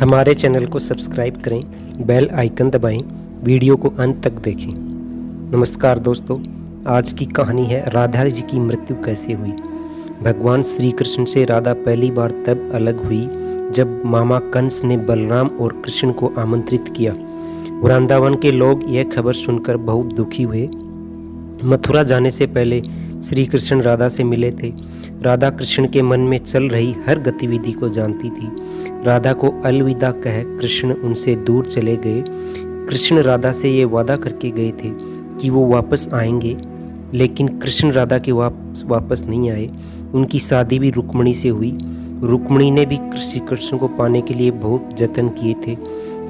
हमारे चैनल को सब्सक्राइब करें, बेल आइकन दबाएं, वीडियो को अंत तक देखें। नमस्कार दोस्तों, आज की कहानी है राधा जी की मृत्यु कैसे हुई। भगवान श्री कृष्ण से राधा पहली बार तब अलग हुई जब मामा कंस ने बलराम और कृष्ण को आमंत्रित किया। वृंदावन के लोग यह खबर सुनकर बहुत दुखी हुए। मथुरा जाने से पहले श्री कृष्ण राधा से मिले थे। राधा कृष्ण के मन में चल रही हर गतिविधि को जानती थी। राधा को अलविदा कह कृष्ण उनसे दूर चले गए। कृष्ण राधा से ये वादा करके गए थे कि वो वापस आएंगे, लेकिन कृष्ण राधा के वापस नहीं आए। उनकी शादी भी रुक्मिणी से हुई। रुक्मिणी ने भी श्री कृष्ण को पाने के लिए बहुत जतन किए थे।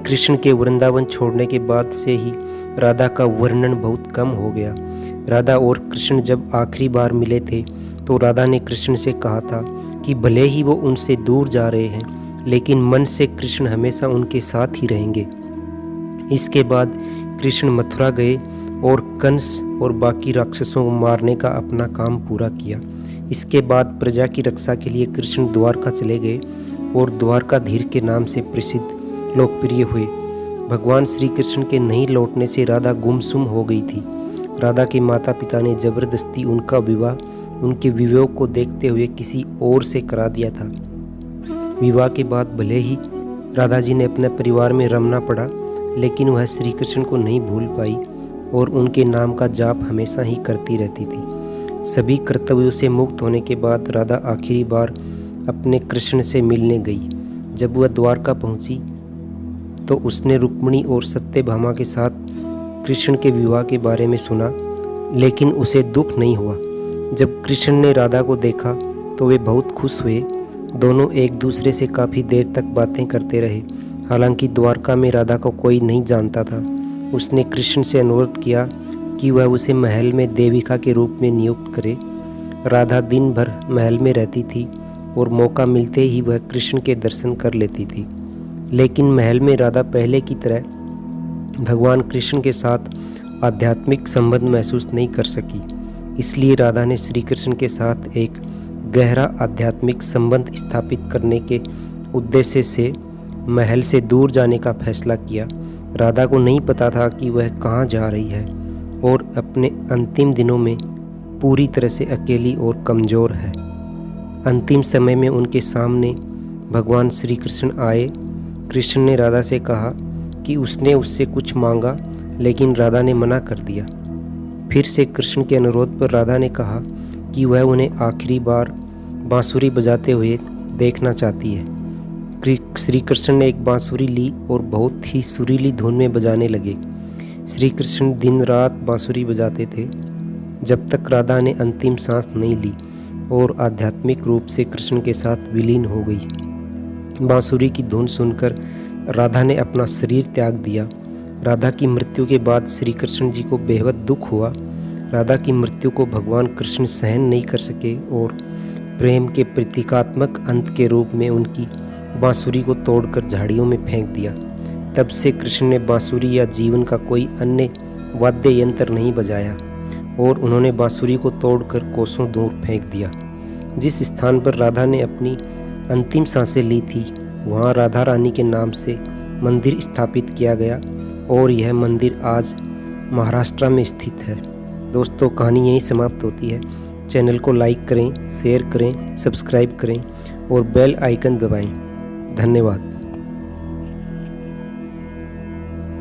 कृष्ण के वृंदावन छोड़ने के बाद से ही राधा का वर्णन बहुत कम हो गया। राधा और कृष्ण जब आखिरी बार मिले थे तो राधा ने कृष्ण से कहा था कि भले ही वो उनसे दूर जा रहे हैं, लेकिन मन से कृष्ण हमेशा उनके साथ ही रहेंगे। इसके बाद कृष्ण मथुरा गए और कंस और बाकी राक्षसों को मारने का अपना काम पूरा किया। इसके बाद प्रजा की रक्षा के लिए कृष्ण द्वारका चले गए और द्वारकाधीश के नाम से प्रसिद्ध लोकप्रिय हुए। भगवान श्री कृष्ण के नहीं लौटने से राधा गुमसुम हो गई थी। राधा के माता पिता ने जबरदस्ती उनका विवाह उनके विवेक को देखते हुए किसी और से करा दिया था। विवाह के बाद भले ही राधा जी ने अपने परिवार में रमना पड़ा, लेकिन वह श्री कृष्ण को नहीं भूल पाई और उनके नाम का जाप हमेशा ही करती रहती थी। सभी कर्तव्यों से मुक्त होने के बाद राधा आखिरी बार अपने कृष्ण से मिलने गई। जब वह द्वारका पहुंची तो उसने रुक्मिणी और सत्यभामा के साथ कृष्ण के विवाह के बारे में सुना, लेकिन उसे दुख नहीं हुआ। जब कृष्ण ने राधा को देखा तो वे बहुत खुश हुए। दोनों एक दूसरे से काफ़ी देर तक बातें करते रहे। हालांकि द्वारका में राधा को कोई नहीं जानता था। उसने कृष्ण से अनुरोध किया कि वह उसे महल में देविका के रूप में नियुक्त करे। राधा दिन भर महल में रहती थी और मौका मिलते ही वह कृष्ण के दर्शन कर लेती थी, लेकिन महल में राधा पहले की तरह भगवान कृष्ण के साथ आध्यात्मिक संबंध महसूस नहीं कर सकी। इसलिए राधा ने श्री कृष्ण के साथ एक गहरा आध्यात्मिक संबंध स्थापित करने के उद्देश्य से महल से दूर जाने का फैसला किया। राधा को नहीं पता था कि वह कहाँ जा रही है और अपने अंतिम दिनों में पूरी तरह से अकेली और कमज़ोर है। अंतिम समय में उनके सामने भगवान श्री कृष्ण आए। कृष्ण ने राधा से कहा कि उसने उससे कुछ मांगा, लेकिन राधा ने मना कर दिया। फिर से कृष्ण के अनुरोध पर राधा ने कहा कि वह उन्हें आखिरी बार बांसुरी बजाते हुए देखना चाहती है। श्री कृष्ण ने एक बांसुरी ली और बहुत ही सुरीली धुन में बजाने लगे। श्री कृष्ण दिन रात बांसुरी बजाते थे जब तक राधा ने अंतिम सांस नहीं ली और आध्यात्मिक रूप से कृष्ण के साथ विलीन हो गई। बांसुरी की धुन सुनकर राधा ने अपना शरीर त्याग दिया। राधा की मृत्यु के बाद श्री कृष्ण जी को बेहद दुख हुआ। राधा की मृत्यु को भगवान कृष्ण सहन नहीं कर सके और प्रेम के प्रतीकात्मक अंत के रूप में उनकी बांसुरी को तोड़कर झाड़ियों में फेंक दिया। तब से कृष्ण ने बांसुरी या जीवन का कोई अन्य वाद्य यंत्र नहीं बजाया और उन्होंने बांसुरी को तोड़कर कोसों दूर फेंक दिया। जिस स्थान पर राधा ने अपनी अंतिम सांसें ली थी, वहाँ राधा रानी के नाम से मंदिर स्थापित किया गया और यह मंदिर आज महाराष्ट्र में स्थित है। दोस्तों, कहानी यहीं समाप्त होती है। चैनल को लाइक करें, शेयर करें, सब्सक्राइब करें और बेल आइकन दबाएं। धन्यवाद।